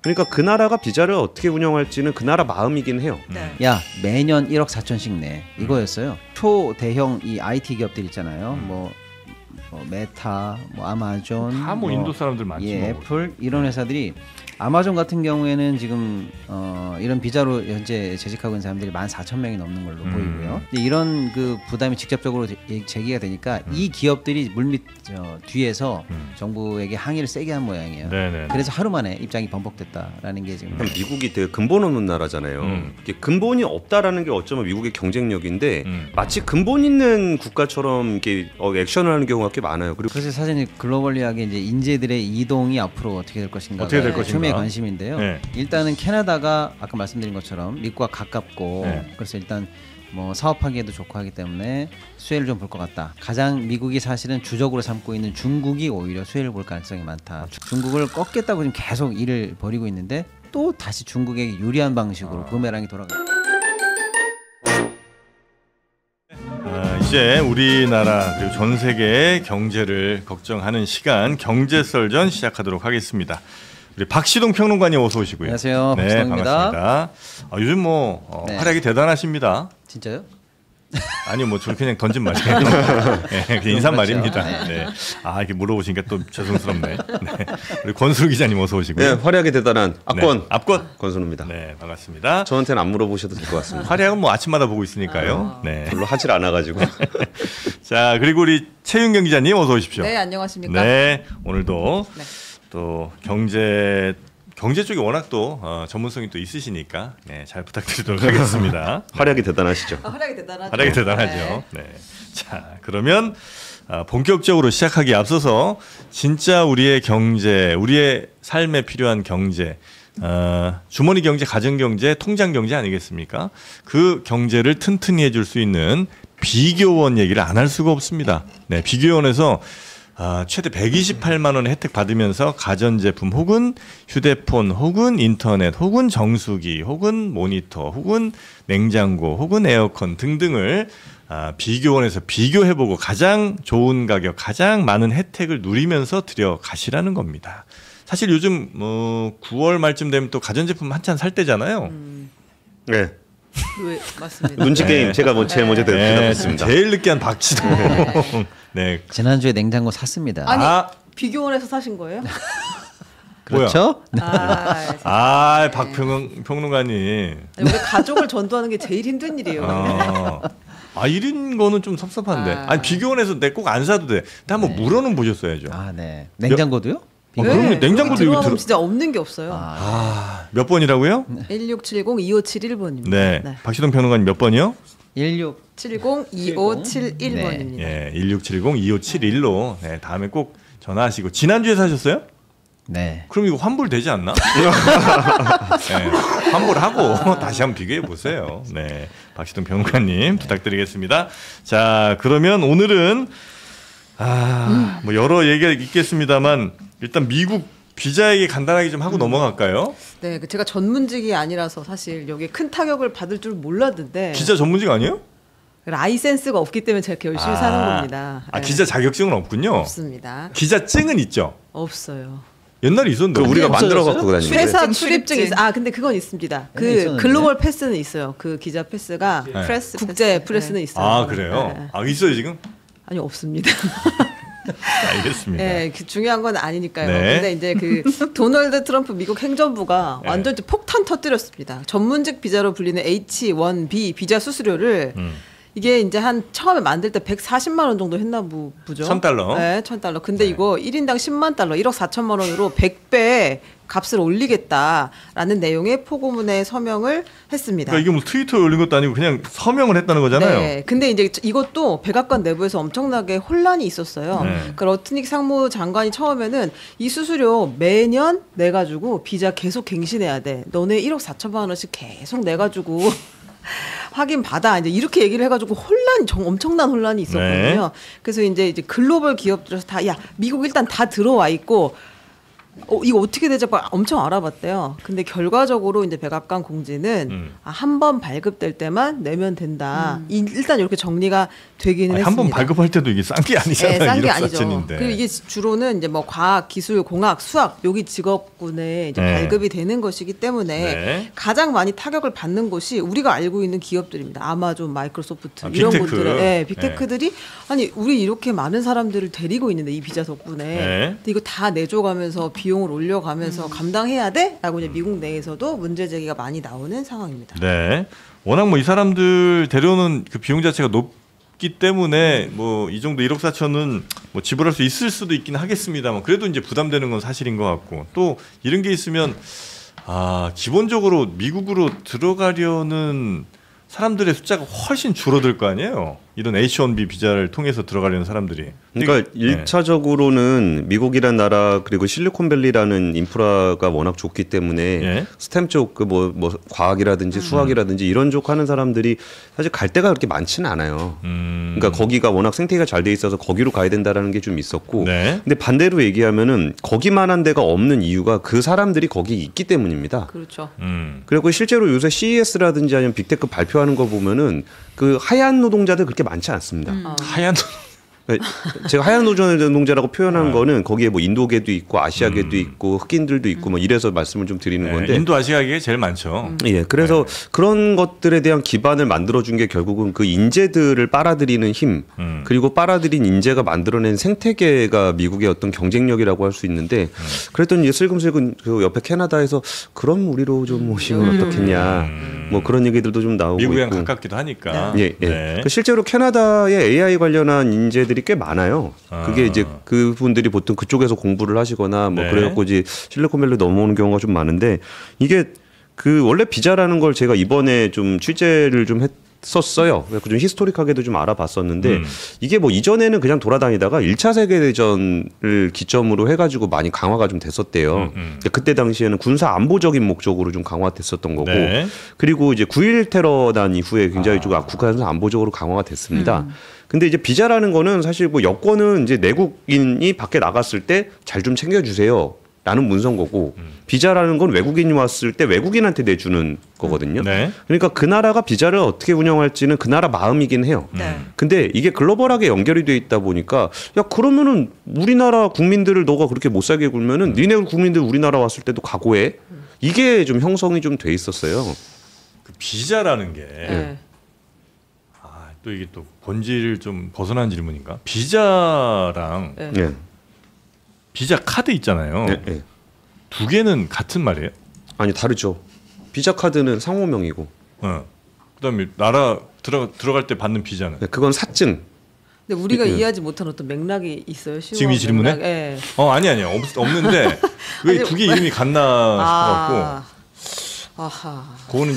그러니까 그 나라가 비자를 어떻게 운영할지는 그 나라 마음이긴 해요. 네. 야 매년 1억 4천씩 내 이거였어요. 초대형 이 IT 기업들 있잖아요. 뭐 메타, 뭐 아마존, 다 뭐 인도 사람들 많지. 예, 뭐. 애플 이런 회사들이 아마존 같은 경우에는 지금 이런 비자로 현재 재직하고 있는 사람들이 14,000명이 넘는 걸로 보이고요. 이런 그 부담이 직접적으로 제기가 되니까 이 기업들이 물밑 뒤에서 정부에게 항의를 세게 한 모양이에요. 네네. 그래서 하루 만에 입장이 번복됐다라는 게 지금. 미국이 되게 근본 없는 나라잖아요. 이게 근본이 없다라는 게 어쩌면 미국의 경쟁력인데 마치 근본 있는 국가처럼 이렇게 액션을 하는 경우가 꽤 많아요. 그리고 그래서 사실 글로벌리하게 이제 인재들의 이동이 앞으로 어떻게 될 것인가. 어떻게 될 것인가. 처음에 관심인데요. 네. 일단은 캐나다가 아까 말씀드린 것처럼 미국과 가깝고 네. 그래서 일단 뭐 사업하기에도 좋고 하기 때문에 수혜를 좀 볼 것 같다. 가장 미국이 사실은 주적으로 삼고 있는 중국이 오히려 수혜를 볼 가능성이 많다. 중국을 꺾겠다고 지금 계속 일을 벌이고 있는데 또 다시 중국에게 유리한 방식으로 부메랑이 돌아가. 이제 우리나라 그리고 전 세계의 경제를 걱정하는 시간 경제설전 시작하도록 하겠습니다. 우리 박시동 평론가님 어서 오시고요. 안녕하세요. 네, 박시동입니다. 반갑습니다. 요즘 뭐 네. 활약이 대단하십니다. 진짜요? 아니 뭐 저 그냥 던진 말이에요. 네, 그냥 인사말입니다. 네. 이렇게 물어보시니까 또 죄송스럽네. 네. 우리 권수루 기자님 어서 오시고요. 네, 활약이 대단한 압권. 네, 압권 권순우입니다. 네, 반갑습니다. 저한테는 안 물어보셔도 될 것 같습니다. 활약은 뭐 아침마다 보고 있으니까요. 네. 별로 하질 않아가지고. 자, 그리고 우리 최윤경 기자님 어서 오십시오. 네, 안녕하십니까? 네, 오늘도 네. 또 경제 쪽이 워낙 또 전문성이 또 있으시니까 네, 잘 부탁드리도록 하겠습니다. 활약이 대단하시죠. 활약이 대단하죠. 활약이 대단하죠. 네. 자, 그러면 본격적으로 시작하기에 앞서서 진짜 우리의 경제, 우리의 삶에 필요한 경제, 주머니 경제, 가정 경제, 통장 경제 아니겠습니까? 그 경제를 튼튼히 해줄 수 있는 비교원 얘기를 안 할 수가 없습니다. 네, 비교원에서 최대 128만 원의 혜택 받으면서 가전제품 혹은 휴대폰 혹은 인터넷 혹은 정수기 혹은 모니터 혹은 냉장고 혹은 에어컨 등등을 비교원에서 비교해보고 가장 좋은 가격, 가장 많은 혜택을 누리면서 들여가시라는 겁니다. 사실 요즘 9월 말쯤 되면 또 가전제품 한참 살 때잖아요. 네. 왜 맞습니다. 눈치 게임 제가 뭐 제일 먼저 대답했습니다. 제일 느끼한 박지동. 네. 지난주에 냉장고 샀습니다. 아니 비교원에서 사신 거예요? 그렇죠? 박평론가님. 원래 가족을 전도하는 게 제일 힘든 일이에요. 1인 거는 좀 섭섭한데. 아니 비교원에서 내 꼭 안 사도 돼. 근데 한번 물어는 보셨어야죠. 네. 냉장고도요? 그럼 냉장고도 이거 들어가면 진짜 없는 게 없어요. 몇 번이라고요? 1670-2571번입니다. 네. 박시동 평론가님 몇 번이요? 1670-2571번입니다. 예, 1670-2571로 네, 다음에 꼭 전화하시고. 지난주에 사셨어요? 네. 그럼 이거 환불 되지 않나? 네, 환불하고 다시 한번 비교해 보세요. 네, 박시동 평론가님 부탁드리겠습니다. 자, 그러면 오늘은 뭐 여러 얘기가 있겠습니다만 일단 미국 비자 얘기 간단하게 좀 하고 넘어갈까요? 네, 제가 전문직이 아니라서 사실 여기에 큰 타격을 받을 줄 몰랐는데. 기자 전문직 아니에요? 라이센스가 없기 때문에 제가 이렇게 열심히 사는 겁니다. 기자 자격증은 없군요. 없습니다. 기자증은 있죠? 없어요. 옛날에 있었는데 우리가 만들어 갖고 다니는데. 회사 출입증이 있어. 근데 그건 있습니다. 그 글로벌 패스는 있어요. 그 기자 패스가 프레스 국제 패스. 프레스는 있어요. 그래요? 있어요 지금? 아니 없습니다. 알겠습니다. 네, 중요한 건 아니니까요. 네. 근데 이제 그 도널드 트럼프 미국 행정부가 완전 폭탄 터뜨렸습니다. 전문직 비자로 불리는 H-1B 비자 수수료를 이게 이제 처음에 만들 때 140만 원 정도 했나 보죠. $1,000. 네, $1,000. 근데 이거 1인당 10만 달러, 1억 4천만 원으로 100배 값을 올리겠다라는 내용의 포고문에 서명을 했습니다. 그러니까 이게 뭐 트위터에 올린 것도 아니고 그냥 서명을 했다는 거잖아요. 네. 근데 이제 이것도 백악관 내부에서 엄청나게 혼란이 있었어요. 그 러트닉 상무장관이 처음에는 이 수수료 매년 내가지고 비자 계속 갱신해야 돼. 너네 1억 4천만 원씩 계속 내가지고 확인 받아. 이제 이렇게 얘기를 해가지고 엄청난 혼란이 있었거든요. 네. 그래서 이제 글로벌 기업들에서 미국 일단 다 들어와 있고 이거 어떻게 되지? 엄청 알아봤대요. 근데 결과적으로 이제 백악관 공지는 한 번 발급될 때만 내면 된다. 일단 이렇게 정리가 되기는 했습니다. 한 번 발급할 때도 이게 싼 게 아니잖아요. 네, 싼 게 아니죠. 사천인데. 그리고 이게 주로는 이제 뭐 과학, 기술, 공학, 수학 여기 직업군에 이제 발급이 되는 것이기 때문에 가장 많이 타격을 받는 곳이 우리가 알고 있는 기업들입니다. 아마존, 마이크로소프트 이런 빅테크. 곳들은 빅테크들이 아니 우리 이렇게 많은 사람들을 데리고 있는데 이 비자 덕분에 근데 이거 다 내줘가면서 비용을 올려가면서 감당해야 돼? 라고 이제 미국 내에서도 문제 제기가 많이 나오는 상황입니다. 네. 워낙 뭐 이 사람들 데려오는 그 비용 자체가 높기 때문에 뭐 이 정도 1억 4천은 뭐 지불할 수 있을 수도 있긴 하겠습니다만 그래도 이제 부담되는 건 사실인 것 같고 또 이런 게 있으면 기본적으로 미국으로 들어가려는 사람들의 숫자가 훨씬 줄어들 거 아니에요. 이런 H-1B 비자를 통해서 들어가려는 사람들이. 그러니까 일차적으로는 미국이란 나라 그리고 실리콘밸리라는 인프라가 워낙 좋기 때문에 스템 쪽 그 뭐 과학이라든지 수학이라든지 이런 쪽 하는 사람들이 사실 갈 데가 그렇게 많지는 않아요. 그러니까 거기가 워낙 생태계가 잘 돼 있어서 거기로 가야 된다라는 게 좀 있었고, 근데 반대로 얘기하면은 거기만한 데가 없는 이유가 그 사람들이 거기 있기 때문입니다. 그렇죠. 그리고 실제로 요새 CES라든지 아니면 빅테크 발표하는 거 보면은 그 하얀 노동자들 그렇게 많지 않습니다. 하얀 제가 하얀 노동자라고 표현한 거는 거기에 뭐 인도계도 있고 아시아계도 있고 흑인들도 있고 뭐 이래서 말씀을 좀 드리는 건데 인도 아시아계가 제일 많죠. 예, 그래서 그런 것들에 대한 기반을 만들어준 게 결국은 그 인재들을 빨아들이는 힘 그리고 빨아들인 인재가 만들어낸 생태계가 미국의 어떤 경쟁력이라고 할 수 있는데 그랬더니 슬금슬금 그 옆에 캐나다에서 그럼 우리로 좀 모시면 어떻겠냐 뭐 그런 얘기들도 좀 나오고 미국이랑 있고. 가깝기도 하니까. 예, 예. 네. 실제로 캐나다에 AI 관련한 인재들이 꽤 많아요. 그게 이제 그분들이 보통 그쪽에서 공부를 하시거나 뭐 그래갖고 이제 실리콘밸리 넘어오는 경우가 좀 많은데 이게 그 원래 비자라는 걸 제가 이번에 좀 취재를 좀 했었어요. 그래서 좀 히스토릭하게도 좀 알아봤었는데 이게 뭐 이전에는 그냥 돌아다니다가 1차 세계대전을 기점으로 해가지고 많이 강화가 좀 됐었대요. 그때 당시에는 군사 안보적인 목적으로 좀 강화됐었던 거고 그리고 이제 9.11 테러 난 이후에 굉장히 좀 국가에서 안보적으로 강화가 됐습니다. 근데 이제 비자라는 거는 사실 뭐 여권은 이제 내국인이 밖에 나갔을 때 잘 좀 챙겨주세요. 라는 문서인 거고 비자라는 건 외국인이 왔을 때 외국인한테 내주는 거거든요. 그러니까 그 나라가 비자를 어떻게 운영할지는 그 나라 마음이긴 해요. 근데 이게 글로벌하게 연결이 돼 있다 보니까 야 그러면은 우리나라 국민들을 너가 그렇게 못 살게 굴면은 니네 국민들 우리나라 왔을 때도 각오해. 이게 좀 형성이 좀 돼 있었어요. 그 비자라는 게 또 이게 또 본질을 좀 벗어난 질문인가? 비자랑 비자 카드 있잖아요. 두 개는 같은 말이에요? 아니 다르죠. 비자 카드는 상호명이고. 그다음에 나라 들어갈 때 받는 비자는. 그건 사증. 근데 우리가 이해하지 못한 어떤 맥락이 있어요. 지금 이 질문에? 아니요 없는데 왜 두 개 이름이 같나 싶어갖고. 아하. 그거는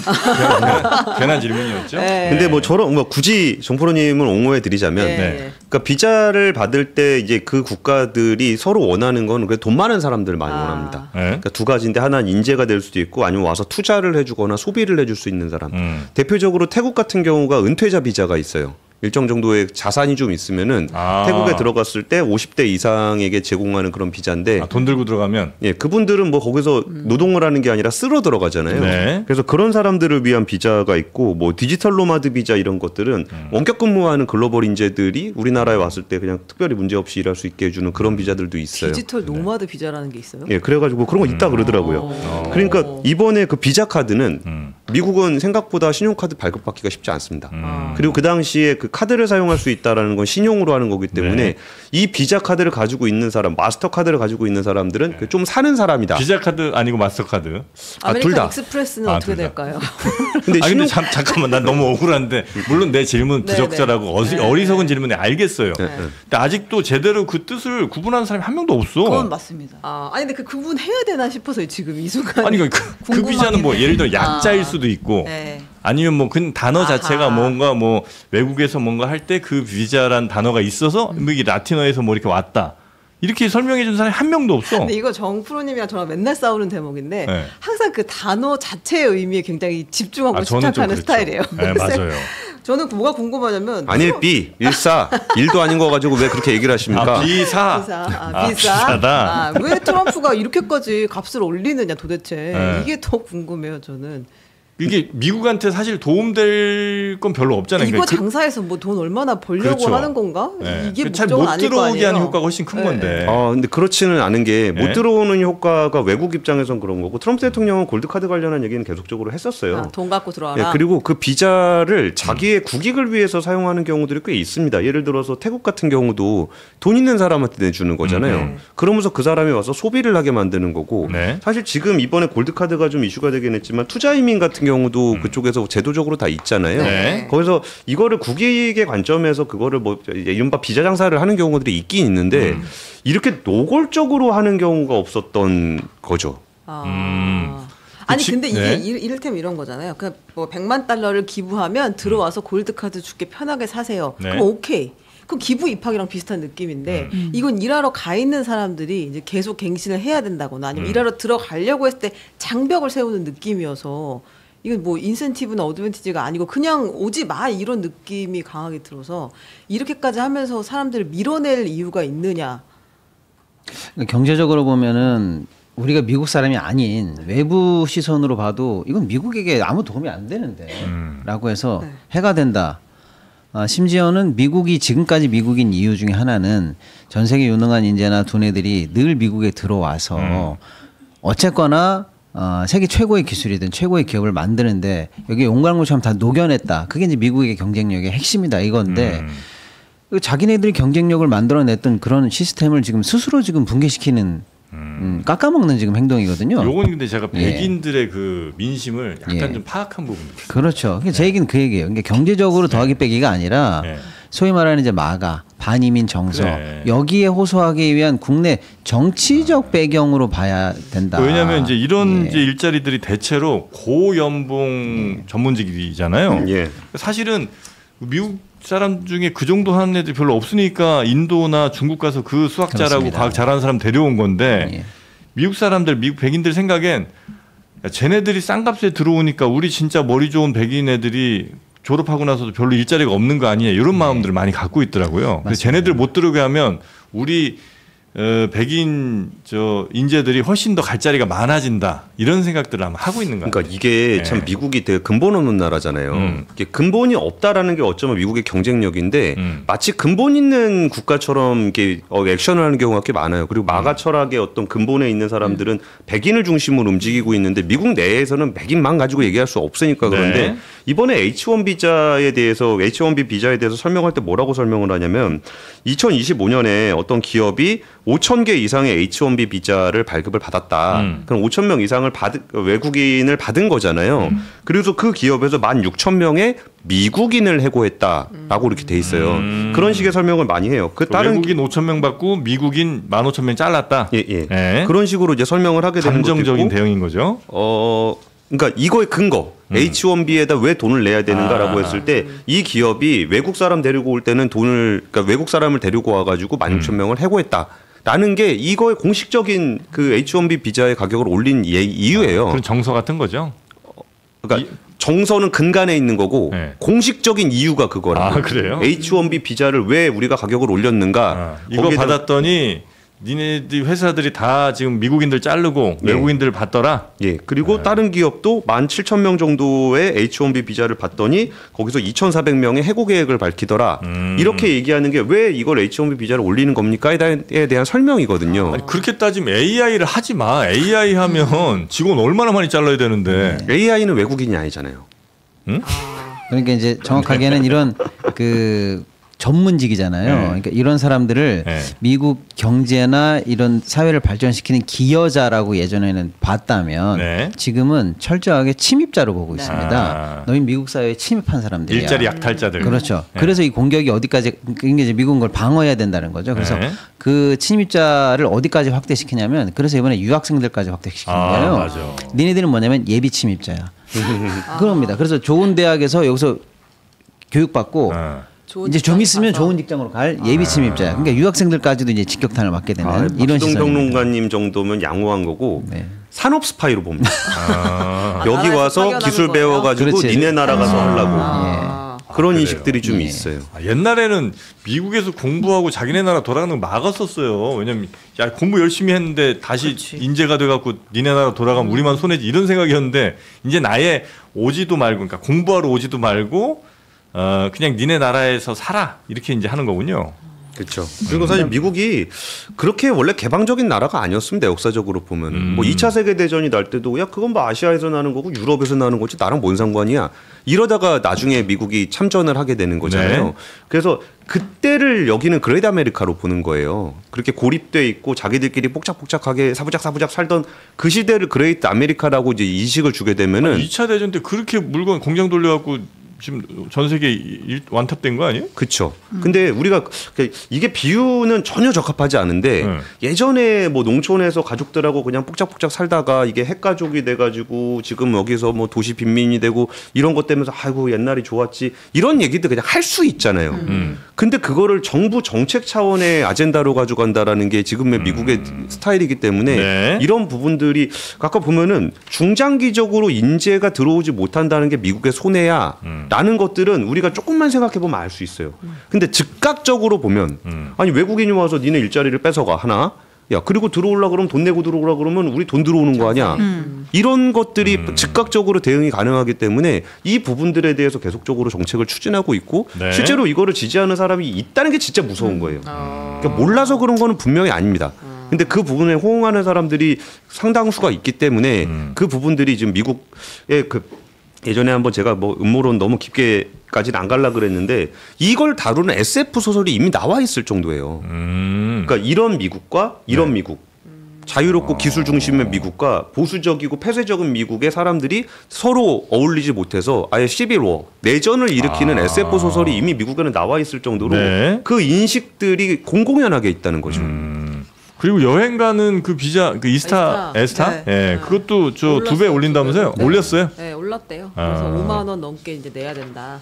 괜한 질문이었죠. 근데 뭐 저런 뭐 굳이 정프로님을 옹호해 드리자면, 그러니까 비자를 받을 때 이제 그 국가들이 서로 원하는 건 돈 많은 사람들을 많이 원합니다. 그러니까 두 가지인데 하나는 인재가 될 수도 있고 아니면 와서 투자를 해주거나 소비를 해줄 수 있는 사람. 대표적으로 태국 같은 경우가 은퇴자 비자가 있어요. 일정 정도의 자산이 좀 있으면은 태국에 들어갔을 때 50대 이상에게 제공하는 그런 비자인데 돈 들고 들어가면 그분들은 뭐 거기서 노동을 하는 게 아니라 쓰러 들어가잖아요. 그래서 그런 사람들을 위한 비자가 있고 뭐 디지털 노마드 비자 이런 것들은 원격 근무하는 글로벌 인재들이 우리나라에 왔을 때 그냥 특별히 문제 없이 일할 수 있게 해주는 그런 비자들도 있어요. 디지털 노마드 비자라는 게 있어요? 그래가지고 그런 거 있다 그러더라고요. 그러니까 이번에 그 비자 카드는 미국은 생각보다 신용카드 발급받기가 쉽지 않습니다. 그리고 그 당시에 그 카드를 사용할 수 있다라는 건 신용으로 하는 거기 때문에 이 비자 카드를 가지고 있는 사람, 마스터 카드를 가지고 있는 사람들은 좀 사는 사람이다. 비자 카드 아니고 마스터 카드. 아메리칸 둘 다. 익스프레스는 어떻게 될까요? 근데 잠깐만 난 너무 억울한데 물론 내 질문 부적절하고 어리석은 질문에 알겠어요. 근데 아직도 제대로 그 뜻을 구분하는 사람이 한 명도 없어. 그건 맞습니다. 아니 근데 그 구분해야 되나 싶어서요 지금 이 순간. 아니 그 비자는 뭐 예를 들어 약자일 수도 있고. 아니면 뭐 그 단어 자체가 뭔가 뭐 외국에서 뭔가 할 때 그 비자란 단어가 있어서 뭐 이게 라틴어에서 뭐 이렇게 왔다. 이렇게 설명해 준 사람이 한 명도 없어. 근데 이거 정프로님이랑 저랑 맨날 싸우는 대목인데 항상 그 단어 자체의 의미에 굉장히 집중하고 집착하는 스타일이에요. 네, 맞아요. 저는 뭐가 궁금하냐면 아니 B 14 일도 아닌 거 가지고 왜 그렇게 얘기를 하십니까? 비사. 비싸다. 왜 트럼프가 이렇게까지 값을 올리느냐 도대체. 네. 이게 더 궁금해요 저는. 이게 미국한테 사실 도움될 건 별로 없잖아요. 이거 장사해서 뭐 돈 얼마나 벌려고 그렇죠. 하는 건가? 네. 이게 잘 목적은 못 아닐 거 들어오게 아니에요. 하는 효과가 훨씬 큰 건데. 근데 그렇지는 않은 게 못 네. 들어오는 효과가 외국 입장에선 그런 거고 트럼프 대통령은 골드카드 관련한 얘기는 계속적으로 했었어요. 돈 갖고 들어와라. 그리고 그 비자를 자기의 국익을 위해서 사용하는 경우들이 꽤 있습니다. 예를 들어서 태국 같은 경우도 돈 있는 사람한테 내주는 거잖아요. 그러면서 그 사람이 와서 소비를 하게 만드는 거고 네. 사실 지금 이번에 골드카드가 좀 이슈가 되긴 했지만 투자이민 같은 경우도 그쪽에서 제도적으로 다 있잖아요. 네. 거기서 이거를 국익의 관점에서 그거를 뭐 이른바 비자 장사를 하는 경우들이 있긴 있는데 이렇게 노골적으로 하는 경우가 없었던 거죠. 아니 근데 이게 네. 이를테면 이런 거잖아요. 그냥 뭐 100만 달러를 기부하면 들어와서 골드카드 줄게 편하게 사세요. 네. 그럼 오케이. 그 기부 입학이랑 비슷한 느낌인데 이건 일하러 가 있는 사람들이 이제 계속 갱신을 해야 된다거나 아니면 일하러 들어가려고 했을 때 장벽을 세우는 느낌이어서 이건 뭐 인센티브나 어드밴티지가 아니고 그냥 오지 마 이런 느낌이 강하게 들어서 이렇게까지 하면서 사람들을 밀어낼 이유가 있느냐. 그러니까 경제적으로 보면은 우리가 미국 사람이 아닌 외부 시선으로 봐도 이건 미국에게 아무 도움이 안 되는데 라고 해서 네. 해가 된다. 심지어는 미국이 지금까지 미국인 이유 중에 하나는 전 세계 유능한 인재나 두뇌들이 늘 미국에 들어와서 어쨌거나 세계 최고의 기술이든 최고의 기업을 만드는데 여기 용광로처럼 다 녹여냈다. 그게 이제 미국의 경쟁력의 핵심이다 이건데 자기네들이 경쟁력을 만들어냈던 그런 시스템을 지금 스스로 지금 붕괴시키는 깎아먹는 지금 행동이거든요. 요건 근데 제가 예. 백인들의 그 민심을 약간 예. 좀 파악한 부분이 있어요. 그렇죠. 제 얘기는 그 얘기예요. 그러니까 경제적으로 더하기 빼기가 아니라 네. 소위 말하는 이제 마가 반이민 정서 그래. 여기에 호소하기 위한 국내 정치적 배경으로 봐야 된다. 왜냐하면 이제 이런 예. 이제 일자리들이 대체로 고연봉 전문직이잖아요. 예. 사실은 미국 사람 중에 그 정도 하는 애들이 별로 없으니까 인도나 중국 가서 그 수학자라고 그렇습니다. 과학 잘하는 사람 데려온 건데 예. 미국 사람들, 미국 백인들 생각엔 야, 쟤네들이 싼값에 들어오니까 우리 진짜 머리 좋은 백인 애들이 졸업하고 나서도 별로 일자리가 없는 거 아니냐 이런 마음들을 많이 갖고 있더라고요. 그래서 쟤네들 못 들어오게 하면 우리 백인 저 인재들이 훨씬 더 갈 자리가 많아진다 이런 생각들을 아마 하고 있는 거예요. 그러니까 이게 네. 참 미국이 되게 근본 없는 나라잖아요. 이게 근본이 없다라는 게 어쩌면 미국의 경쟁력인데 마치 근본 있는 국가처럼 이렇게 액션을 하는 경우가 꽤 많아요. 그리고 마가 철학의 어떤 근본에 있는 사람들은 백인을 중심으로 움직이고 있는데 미국 내에서는 백인만 가지고 얘기할 수 없으니까 그런데 네. 이번에 H1 비자에 대해서 H1B 비자에 대해서 설명할 때 뭐라고 설명을 하냐면 2025년에 어떤 기업이 5,000개 이상의 H1B 비자를 발급을 받았다. 그럼 5,000명 이상을 외국인을 받은 거잖아요. 그래서 그 기업에서 16,000명의 미국인을 해고했다라고 이렇게 돼 있어요. 그런 식의 설명을 많이 해요. 그 다른 외국인 5,000명 받고 미국인 15,000명 잘랐다. 예, 예. 예. 그런 식으로 이제 설명을 하게 되는 것도 감정적인 있고, 대응인 거죠. 그러니까 이거의 근거 H1B에다 왜 돈을 내야 되는가라고 했을 때 이 기업이 외국 사람 데리고 올 때는 그러니까 외국 사람을 데리고 와가지고 16,000명을 해고했다. 라는 게 이거의 공식적인 그 H1B 비자의 가격을 올린 이유예요. 그런 정서 같은 거죠. 그러니까 정서는 근간에 있는 거고 네. 공식적인 이유가 그거라고. 아, 그래요? H1B 비자를 왜 우리가 가격을 올렸는가? 이거 거기에다- 받았더니 니네들 회사들이 다 지금 미국인들 자르고 예. 외국인들 받더라. 예. 그리고 다른 기업도 17,000명 정도의 H1B 비자를 받더니 거기서 2,400명의 해고 계획을 밝히더라. 이렇게 얘기하는 게 왜 이걸 H1B 비자를 올리는 겁니까에 대한 설명이거든요. 아니, 그렇게 따지면 AI를 하지 마. AI 하면 직원 얼마나 많이 잘라야 되는데. AI는 외국인이 아니잖아요. 그러니까 이제 정확하게는 이런 그 전문직이잖아요. 네. 그러니까 이런 사람들을 네. 미국 경제나 이런 사회를 발전시키는 기여자라고 예전에는 봤다면 네. 지금은 철저하게 침입자로 보고 네. 있습니다. 아. 너희 미국 사회에 침입한 사람들이야. 일자리 약탈자들. 그렇죠. 네. 그래서 이 공격이 어디까지 그게 이제 미국은 그걸 방어해야 된다는 거죠. 그래서 네. 그 침입자를 어디까지 확대시키냐면 그래서 이번에 유학생들까지 확대시키는 거예요. 맞아. 니네들은 뭐냐면 예비 침입자야. 그럽니다. 그래서 좋은 대학에서 여기서 교육받고 좋은 이제 좀 직장에 있으면 가서. 좋은 직장으로 갈 예비 침입자야. 그러니까 유학생들까지도 이제 직격탄을 맞게 되는 이런 박수동 시선입니다. 평론가님 정도면 양호한 거고 네. 산업 스파이로 봅니다. 아. 여기 나라에서 와서 파견하는 기술 거예요? 배워가지고 그렇지. 니네 나라 가서 하려고. 아. 그런 그래요? 인식들이 좀 있어요. 옛날에는 미국에서 공부하고 자기네 나라 돌아가는 거 막았었어요. 왜냐면 야 공부 열심히 했는데 다시 그렇지. 인재가 돼갖고 니네 나라 돌아가면 우리만 손해지 이런 생각이었는데 이제 아예 오지도 말고 그러니까 공부하러 오지도 말고 그냥 니네 나라에서 살아 이렇게 이제 하는 거군요. 그렇죠. 그리고 사실 미국이 그렇게 원래 개방적인 나라가 아니었습니다. 역사적으로 보면 뭐 2차 세계 대전이 날 때도 야 그건 뭐 아시아에서 나는 거고 유럽에서 나는 거지 나랑 뭔 상관이야. 이러다가 나중에 미국이 참전을 하게 되는 거잖아요. 네. 그래서 그때를 여기는 그레이트 아메리카로 보는 거예요. 그렇게 고립돼 있고 자기들끼리 복작복작하게 사부작 살던 그 시대를 그레이트 아메리카라고 이제 인식을 주게 되면은 2차 대전 때 그렇게 물건 공장 돌려갖고 지금 전 세계 완탑된 거 아니에요? 그렇죠. 근데 우리가 이게 비유는 전혀 적합하지 않은데 예전에 뭐 농촌에서 가족들하고 그냥 복작복작 살다가 이게 핵가족이 돼가지고 지금 여기서 뭐 도시 빈민이 되고 이런 것 때문에 아이고 옛날이 좋았지 이런 얘기들 그냥 할 수 있잖아요. 근데 그거를 정부 정책 차원의 아젠다로 가져간다라는 게 지금의 미국의 스타일이기 때문에 네. 이런 부분들이 아까 보면은 중장기적으로 인재가 들어오지 못한다는 게 미국의 손해야. 라는 것들은 우리가 조금만 생각해보면 알 수 있어요. 근데 즉각적으로 보면 아니 외국인이 와서 니네 일자리를 뺏어가 하나? 야 그리고 들어오려고 그러면 돈 내고 들어오려고 그러면 우리 돈 들어오는 거 아니야? 이런 것들이 즉각적으로 대응이 가능하기 때문에 이 부분들에 대해서 계속적으로 정책을 추진하고 있고 네. 실제로 이거를 지지하는 사람이 있다는 게 진짜 무서운 거예요. 그러니까 몰라서 그런 거는 분명히 아닙니다. 근데 그 부분에 호응하는 사람들이 상당수가 있기 때문에 그 부분들이 지금 미국의 예전에 한번 제가 뭐 음모론 너무 깊게까지는 안 갈라 그랬는데 이걸 다루는 SF 소설이 이미 나와 있을 정도예요. 그러니까 이런 미국과 이런 미국, 자유롭고 기술 중심의 미국과 보수적이고 폐쇄적인 미국의 사람들이 서로 어울리지 못해서 아예 시빌워 내전을 일으키는 SF 소설이 이미 미국에는 나와 있을 정도로 네. 그 인식들이 공공연하게 있다는 거죠. 그리고 여행 가는 그 비자 그 에스타? 네. 예, 그것도 저 2배 올랐어요, 올린다면서요? 네. 올렸어요? 네, 올랐대요. 그래서 5만 원 넘게 이제 내야 된다.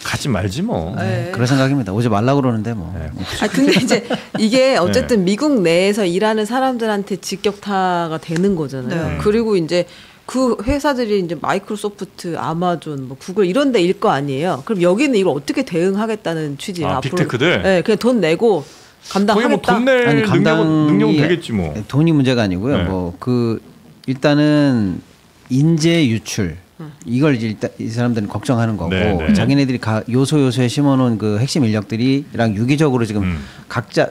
가지 말지 뭐. 네. 그런 생각입니다. 오지 말라 그러는데 뭐. 아 근데 이제 이게 어쨌든 미국 내에서 일하는 사람들한테 직격타가 되는 거잖아요. 네. 그리고 이제 그 회사들이 이제 마이크로소프트, 아마존, 뭐 구글 이런 데일 거 아니에요. 그럼 여기는 이걸 어떻게 대응하겠다는 취지예요. 아, 앞으로. 빅테크들? 네, 그냥 돈 내고 거기 감당하겠다. 뭐 돈 낼 아니 능력은 되겠지 뭐. 돈이 문제가 아니고요. 네. 뭐 그 일단은 인재 유출 이걸 이제 일단 이 사람들은 걱정하는 거고 네, 네. 자기네들이 요소요소에 심어놓은 그 핵심 인력들이랑 유기적으로 지금 각자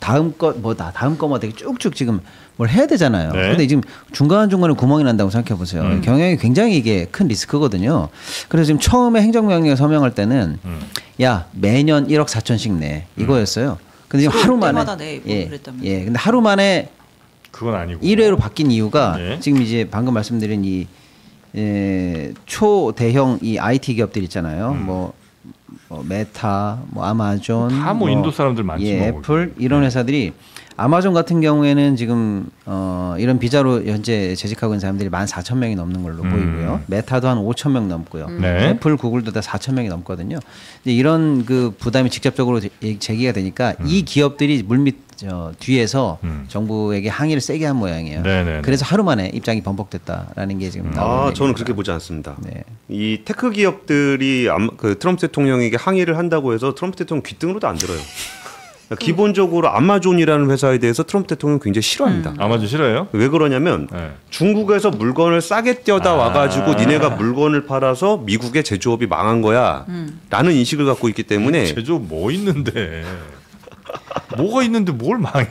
다음 거 뭐다 다음 거 뭐 되게 쭉쭉 지금 뭘 해야 되잖아요. 네. 근데 지금 중간중간에 구멍이 난다고 생각해 보세요. 경영이 굉장히 이게 큰 리스크거든요. 그래서 지금 처음에 행정명령에 서명할 때는 야 매년 1억 4천씩 내 이거였어요. 근데 지금 하루 만에 때마다 내 이거 그랬다면서. 근데 하루 만에 그건 아니고. 1회로 바뀐 이유가 네. 지금 이제 방금 말씀드린 이 초대형 이 IT 기업들 있잖아요. 뭐 메타, 뭐 아마존, 다 뭐 인도 사람들 많지 뭐. 애플 이런 회사들이 아마존 같은 경우에는 지금 이런 비자로 현재 재직하고 있는 사람들이 14,000명이 넘는 걸로 보이고요. 메타도 한 5,000명 넘고요. 네. 애플, 구글도 다 4,000명이 넘거든요. 이제 이런 그 부담이 직접적으로 제기가 되니까 이 기업들이 물밑 뒤에서 정부에게 항의를 세게 한 모양이에요. 네네네. 그래서 하루 만에 입장이 번복됐다라는 게 지금 나오는 저는 얘기입니다. 그렇게 보지 않습니다. 네. 이 테크 기업들이 그 트럼프 대통령에게 항의를 한다고 해서 트럼프 대통령 귀등으로도 안 들어요. 기본적으로 아마존이라는 회사에 대해서 트럼프 대통령 굉장히 싫어합니다. 아마존 싫어요? 왜 그러냐면 네. 중국에서 물건을 싸게 떼어다 와가지고 니네가 물건을 팔아서 미국의 제조업이 망한 거야 라는 인식을 갖고 있기 때문에 제조업 뭐 있는데 뭐가 있는데 뭘 망해.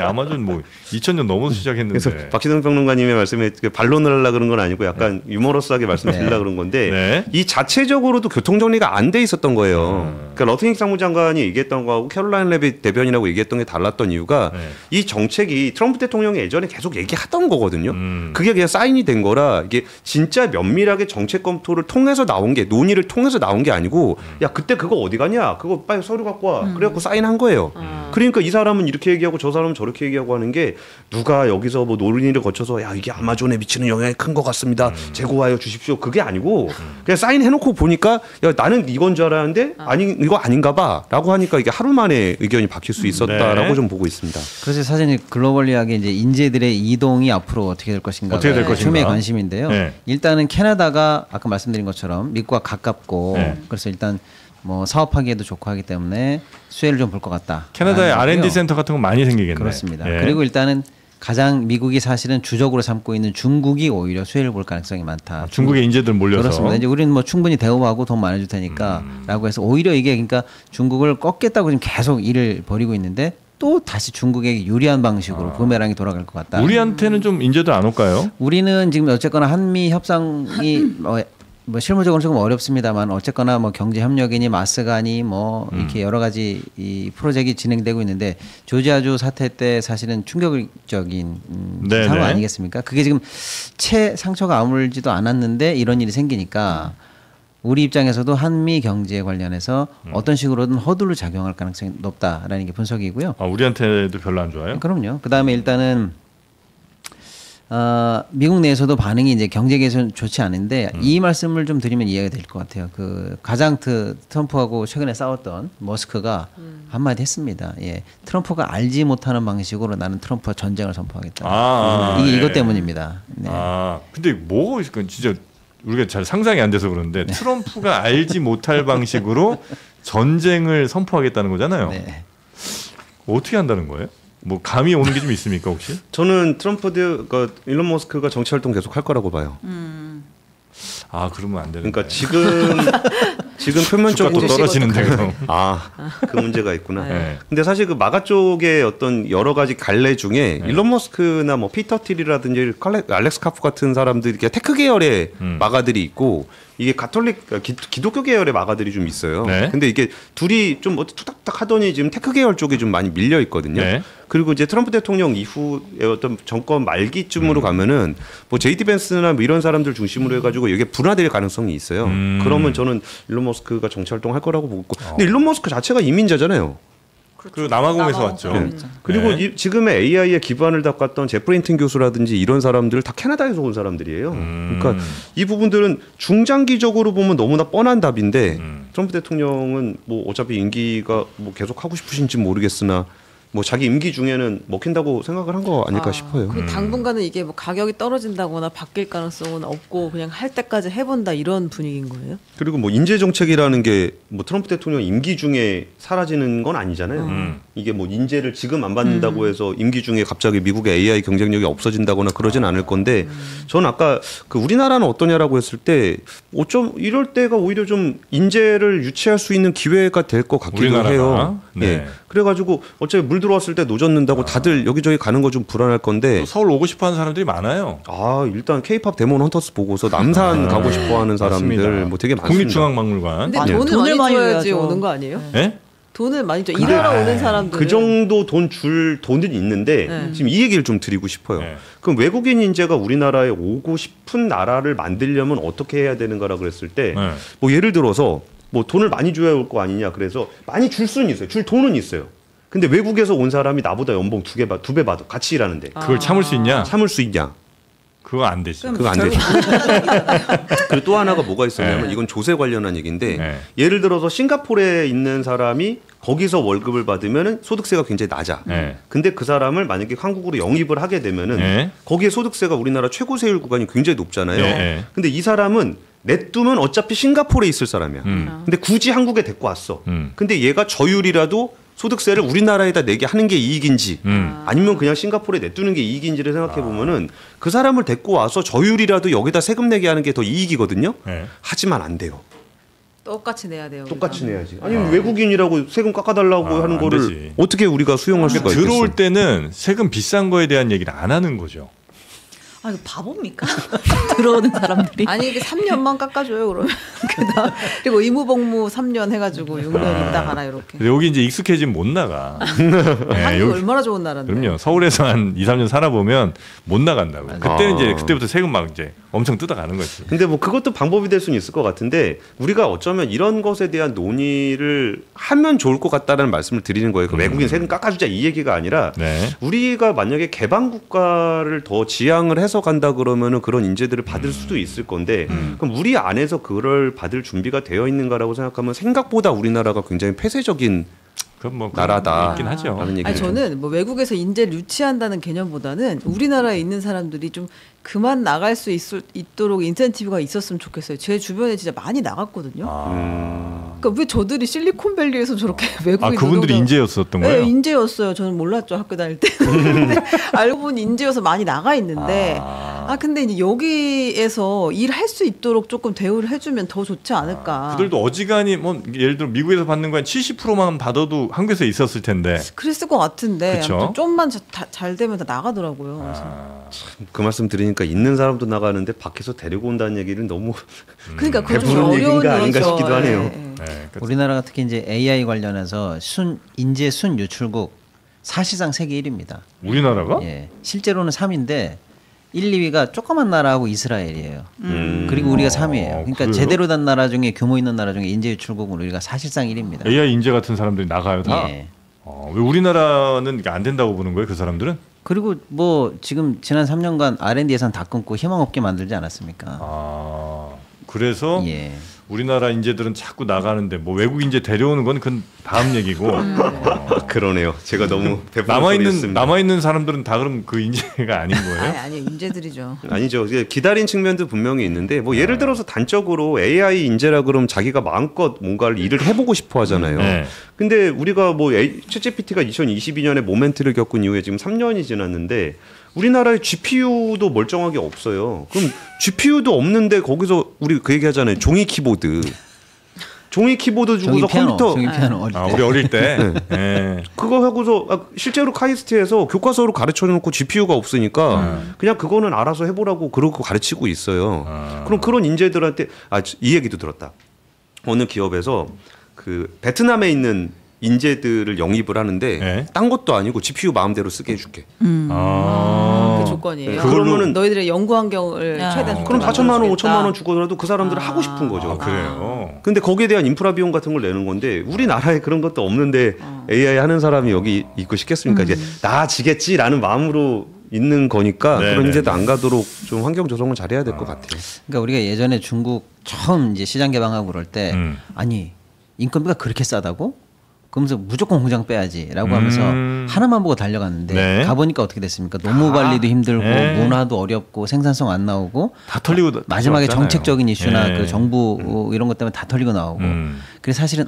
아마존 뭐 2000년 넘어서 시작했는데. 그래서 박시동 평론가님의 말씀에 반론을 하려고 그런 건 아니고 약간 유머러스하게 말씀드리려고 그런 건데 네. 이 자체적으로도 교통정리가 안 돼 있었던 거예요. 그러니까 러트닝 상무장관이 얘기했던 거하고 캐롤라인 레빗 대변인하고 얘기했던 게 달랐던 이유가 네. 이 정책이 트럼프 대통령이 예전에 계속 얘기하던 거거든요. 그게 그냥 사인이 된 거라 이게 진짜 면밀하게 정책 검토를 통해서 나온 게 논의를 통해서 나온 게 아니고 야 그때 그거 어디 가냐 그거 빨리 서류 갖고 와 그래갖고 사인한 거예요. 그러니까 이 사람은 이렇게 얘기하고 저 사람은 저렇게 얘기하고 하는 게 누가 여기서 뭐 논의를 거쳐서 야 이게 아마존에 미치는 영향이 큰 것 같습니다. 재고하여 주십시오. 그게 아니고 그냥 사인해놓고 보니까 야 나는 이건 줄 알았는데 아니 이거 아닌가봐라고 하니까 이게 하루 만에 의견이 바뀔 수 있었다라고 좀 보고 있습니다. 그래서 사실 글로벌리하게 이제 인재들의 이동이 앞으로 어떻게 될 것인가 초미의 관심인데요. 일단은 캐나다가 아까 말씀드린 것처럼 미국과 가깝고 그래서 일단 뭐 사업하기에도 좋고 하기 때문에 수혜를 좀 볼 것 같다. 캐나다에 R&D 센터 같은 거 많이 생기겠네요. 그렇습니다. 그리고 일단은 가장 미국이 사실은 주적으로 삼고 있는 중국이 오히려 수혜를 볼 가능성이 많다. 중국의 인재들 몰려서. 그렇습니다. 이제 우리는 뭐 충분히 대우하고 돈 많이 줄 테니까라고 해서 오히려 이게 그러니까 중국을 꺾겠다고 지금 계속 일을 벌이고 있는데 또 다시 중국에게 유리한 방식으로 부메랑이 돌아갈 것 같다. 우리한테는 좀 인재들 안 올까요? 우리는 지금 어쨌거나 한미 협상이 뭐 실무적으로 조금 어렵습니다만 어쨌거나 뭐 경제 협력이니 마스가니 뭐 이렇게 여러 가지 이 프로젝트가 진행되고 있는데 조지아주 사태 때 사실은 충격적인 상황 아니겠습니까? 그게 지금 채 상처가 아물지도 않았는데 이런 일이 생기니까 우리 입장에서도 한미 경제에 관련해서 어떤 식으로든 허들로 작용할 가능성이 높다라는 게 분석이고요. 아, 우리한테도 별로 안 좋아요? 그럼요. 그다음에 일단은 미국 내에서도 반응이 이제 경제계에서는 좋지 않은데 이 말씀을 좀 드리면 이해가 될 것 같아요. 그 가장 트럼프하고 최근에 싸웠던 머스크가 한마디 했습니다. 예, 트럼프가 알지 못하는 방식으로 나는 트럼프와 전쟁을 선포하겠다. 이게 이것 때문입니다. 네. 근데 뭐 진짜 우리가 잘 상상이 안 돼서 그러는데 트럼프가 알지 못할 방식으로 전쟁을 선포하겠다는 거잖아요. 네. 어떻게 한다는 거예요? 뭐 감이 오는 게 좀 있습니까 혹시? 저는 트럼프가 일론 머스크가 정치 활동 계속 할 거라고 봐요. 아 그러면 안 되는데. 그러니까 지금 표면적으로 떨어지는데 그럼. 그 문제가 있구나. 네. 근데 사실 그 마가 쪽의 어떤 여러 가지 갈래 중에 일론 머스크나 뭐 피터 틸이라든지 알렉스 카프 같은 사람들이 이렇게 테크 계열의 마가들이 있고 이게 가톨릭 기독교 계열의 마가들이 좀 있어요. 네. 근데 이게 둘이 좀 투닥투닥 하더니 지금 테크 계열 쪽에 좀 많이 밀려 있거든요. 네. 그리고 이제 트럼프 대통령 이후에 어떤 정권 말기쯤으로 가면은 뭐 제이디 벤스나 뭐 이런 사람들 중심으로 해가지고 이게 분화될 가능성이 있어요. 그러면 저는 일론 머스크가 정치 활동할 거라고 보고 있고. 근데 일론 머스크 자체가 이민자잖아요. 그 남아공에서 왔죠. 네. 그리고 지금의 AI에 기반을 닦았던 제프린튼 교수라든지 이런 사람들 다 캐나다에서 온 사람들이에요. 그러니까 이 부분들은 중장기적으로 보면 너무나 뻔한 답인데 트럼프 대통령은 뭐 어차피 임기가 뭐 계속 하고 싶으신지 모르겠으나 뭐 자기 임기 중에는 먹힌다고 생각을 한 거 아닐까 싶어요. 당분간은 이게 뭐 가격이 떨어진다거나 바뀔 가능성은 없고 그냥 할 때까지 해본다 이런 분위기인 거예요? 그리고 뭐 인재 정책이라는 게 뭐 트럼프 대통령 임기 중에 사라지는 건 아니잖아요. 이게 뭐 인재를 지금 안 받는다고 해서 임기 중에 갑자기 미국의 AI 경쟁력이 없어진다거나 그러진 않을 건데 저는 아까 그 우리나라는 어떠냐라고 했을 때 이럴 때가 오히려 좀 인재를 유치할 수 있는 기회가 될 것 같기도 해요. 네. 예. 그래가지고 어차피 물 들어왔을 때 노젓는다고 다들 여기저기 가는 거 좀 불안할 건데 서울 오고 싶어하는 사람들이 많아요. 일단 K-팝 데몬 헌터스 보고서 남산 가고 싶어하는 사람들 뭐 되게 많습니다. 국립중앙박물관. 근데 돈을 많이 줘야지 오는 거 아니에요? 네? 돈을 많이 줘. 일하러 오는 사람들. 그 정도 돈은 있는데 지금 이 얘기를 좀 드리고 싶어요. 그럼 외국인 인재가 우리나라에 오고 싶은 나라를 만들려면 어떻게 해야 되는가라 그랬을 때 뭐 예를 들어서 뭐 돈을 많이 줘야 올 거 아니냐 그래서 많이 줄 수는 있어요. 줄 돈은 있어요. 근데 외국에서 온 사람이 나보다 연봉 2배 받아 같이 일하는데 그걸 참을 수 있냐? 참을 수 있냐? 그거 안 되지. 그거 안 되지. 그리고 또 하나가 뭐가 있었냐면 이건 조세 관련한 얘기인데 예를 들어서 싱가포르에 있는 사람이 거기서 월급을 받으면 소득세가 굉장히 낮아. 근데 그 사람을 만약에 한국으로 영입을 하게 되면은 거기에 소득세가 우리나라 최고 세율 구간이 굉장히 높잖아요. 근데 이 사람은 내두면 어차피 싱가포르에 있을 사람이야. 근데 굳이 한국에 데리고 왔어. 근데 얘가 저율이라도 소득세를 우리나라에다 내게 하는 게 이익인지 아니면 그냥 싱가포르에 내두는 게 이익인지를 생각해 보면은 그 사람을 데리고 와서 저율이라도 여기다 세금 내게 하는 게 더 이익이거든요. 하지만 안 돼요. 똑같이 내야 돼요. 똑같이 내야지. 아니면 외국인이라고 세금 깎아달라고 하는 거를 되지. 어떻게 우리가 수용할 수가 있겠어? 들어올 때는 세금 비싼 거에 대한 얘기를 안 하는 거죠. 이거 바보입니까? 들어오는 사람들이. 아니 이게 3년만 깎아줘요 그러면. 그리고 의무복무 3년 해가지고 6년 있다 가라 이렇게. 여기 이제 익숙해지면 못 나가. 한국 얼마나 좋은 나라인데. 그럼요. 서울에서 한 2, 3년 살아보면 못 나간다고. 그때는 이제 그때부터 세금 막 이제 엄청 뜯어가는 거지. 근데 뭐 그것도 방법이 될 수는 있을 것 같은데 우리가 어쩌면 이런 것에 대한 논의를 하면 좋을 것 같다는 말씀을 드리는 거예요. 그 외국인 세금 깎아주자 이 얘기가 아니라 네. 우리가 만약에 개방 국가를 더 지향을 해서 간다 그러면은 그런 인재들을 받을 수도 있을 건데 그럼 우리 안에서 그걸 받을 준비가 되어 있는가라고 생각하면 생각보다 우리나라가 굉장히 폐쇄적인 뭐 나라다. 있긴 하죠. 아니 저는 뭐 외국에서 인재를 유치한다는 개념보다는 우리나라에 있는 사람들이 좀 그만 나갈 수 있도록 인센티브가 있었으면 좋겠어요. 제 주변에 진짜 많이 나갔거든요. 그러니까 왜 저들이 실리콘밸리에서 저렇게 외국인 그분들이 인재였었던 거예요? 네, 인재였어요. 저는 몰랐죠 학교 다닐 때. 근데 알고 보니 인재여서 많이 나가 있는데 근데 이제 여기에서 일할 수 있도록 조금 대우를 해주면 더 좋지 않을까. 그들도 어지간히 뭐 예를 들어 미국에서 받는 거 한 70%만 받아도 한국에서 있었을 텐데. 그랬을 것 같은데 그쵸? 좀만 잘 되면 다 나가더라고요. 그래서. 그 말씀 들으니까 있는 사람도 나가는데 밖에서 데리고 온다는 얘기는 너무 그러니까 그건 좀 해보는 어려운 얘기인가 아닌가 거죠. 싶기도 하네요. 네, 우리나라가 특히 이제 AI 관련해서 인재 순 유출국 사실상 세계 1위입니다. 우리나라가? 예, 실제로는 3위인데 1, 2위가 조그만 나라하고 이스라엘이에요. 그리고 우리가 3위예요. 그러니까 그래요? 제대로 된 나라 중에 규모 있는 나라 중에 인재 유출국은 우리가 사실상 1위입니다. AI 인재 같은 사람들이 나가요 다. 예. 왜 우리나라는 안 된다고 보는 거예요, 그 사람들은? 그리고 뭐 지금 지난 3년간 R&D 예산 다 끊고 희망 없게 만들지 않았습니까? 그래서 예. 우리나라 인재들은 자꾸 나가는데 뭐 외국 인재 데려오는 건 그건 다음 얘기고. 그러네요. 제가 너무 남아 있는 사람들은 다 그럼 그 인재가 아닌 거예요? 아니요 인재들이죠. 아니죠. 기다린 측면도 분명히 있는데 뭐 예를 들어서 단적으로 AI 인재라 그러면 자기가 마음껏 뭔가를 일을 해보고 싶어 하잖아요. 네. 근데 우리가 뭐 챗GPT가 2022년에 모멘트를 겪은 이후에 지금 3년이 지났는데 우리나라에 GPU도 멀쩡하게 없어요. 그럼 GPU도 없는데 거기서 우리 그 얘기 하잖아요. 종이 키보드. 종이 키보드 주고서 컴퓨터. 종이 피아노 어릴 때. 우리 어릴 때. 네. 그거 하고서 실제로 카이스트에서 교과서로 가르쳐놓고 GPU가 없으니까 그냥 그거는 알아서 해보라고 그러고 가르치고 있어요. 그럼 그런 인재들한테 이 얘기도 들었다. 어느 기업에서 그 베트남에 있는 인재들을 영입을 하는데 네. 딴 것도 아니고 GPU 마음대로 쓰게 해줄게. 그 조건이에요. 그러면은 너희들의 연구 환경을 최대한 그럼 4천만 원, 5천만 원 주고라도 그 사람들은 하고 싶은 거죠. 그래요. 근데 거기에 대한 인프라 비용 같은 걸 내는 건데 우리나라에 그런 것도 없는데 AI 하는 사람이 여기 있고 싶겠습니까? 이제 나아지겠지라는 마음으로 있는 거니까 네네. 그런 인재도 안 가도록 좀 환경 조성을 잘해야 될 것 같아요. 그러니까 우리가 예전에 중국 처음 이제 시장 개방하고 그럴 때 아니 인건비가 그렇게 싸다고? 그러면서 무조건 공장 빼야지라고 하면서 하나만 보고 달려갔는데 네. 가보니까 어떻게 됐습니까? 노무 관리도 힘들고 네. 문화도 어렵고 생산성 안 나오고 다 털리고 마지막에 들어왔잖아요. 정책적인 이슈나 네. 그 정부 이런 것 때문에 다 털리고 나오고 그래서 사실은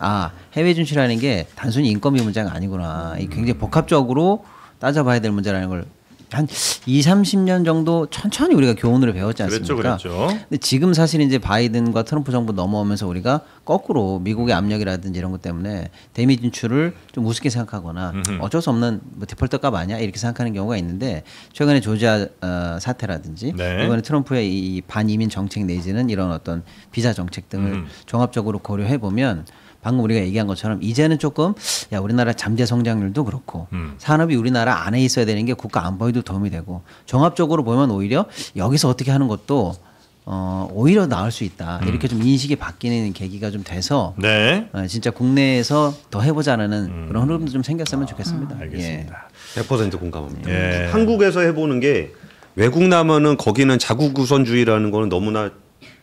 해외 진출하는 게 단순히 인건비 문제가 아니구나. 이 굉장히 복합적으로 따져봐야 될 문제라는 걸 한 20-30년 정도 천천히 우리가 교훈으로 배웠지 않습니까? 그랬죠. 근데 지금 사실 이제 바이든과 트럼프 정부 넘어오면서 우리가 거꾸로 미국의 압력이라든지 이런 것 때문에 대미 진출을 좀 우습게 생각하거나 어쩔 수 없는 뭐 디폴터 값 아니야 이렇게 생각하는 경우가 있는데 최근에 조지아 사태라든지 네. 이번에 트럼프의 이 반이민 정책 내지는 이런 어떤 비자 정책 등을 종합적으로 고려해 보면 방금 우리가 얘기한 것처럼 이제는 조금 우리나라 잠재 성장률도 그렇고 산업이 우리나라 안에 있어야 되는 게 국가 안보에도 도움이 되고 종합적으로 보면 오히려 여기서 어떻게 하는 것도 오히려 나을 수 있다. 이렇게 좀 인식이 바뀌는 계기가 좀 돼서 네. 진짜 국내에서 더 해보자는 그런 흐름도 좀 생겼으면 좋겠습니다. 알겠습니다. 100% 공감합니다. 예. 한국에서 해보는 게 외국 나면은 거기는 자국 우선주의라는 거는 너무나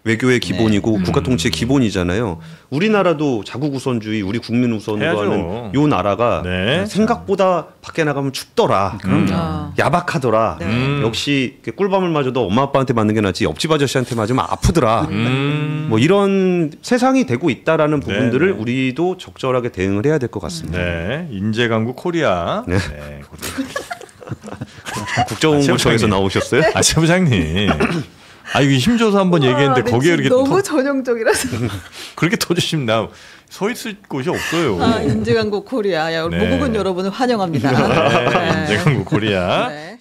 외교의 기본이고 국가 통치의 기본이잖아요. 우리나라도 자국 우선주의, 우리 국민 우선으로 해야죠. 하는 요 나라가 네. 생각보다 밖에 나가면 춥더라. 야박하더라. 역시 꿀밤을 맞아도 엄마 아빠한테 맞는 게 낫지 옆집 아저씨한테 맞으면 아프더라. 뭐 이런 세상이 되고 있다라는 부분들을 네. 우리도 적절하게 대응을 해야 될 것 같습니다. 네. 인재강국 코리아. 네. 네. 국정원고청에서 나오셨어요? 최부장님. 이거 힘줘서 한번 얘기했는데 거기에 이렇게 너무 전형적이라서. 그렇게 터주시면 나 서 있을 곳이 없어요. 인재강국 코리아. 네. 모국은 여러분을 환영합니다. 인재강국 코리아. 네.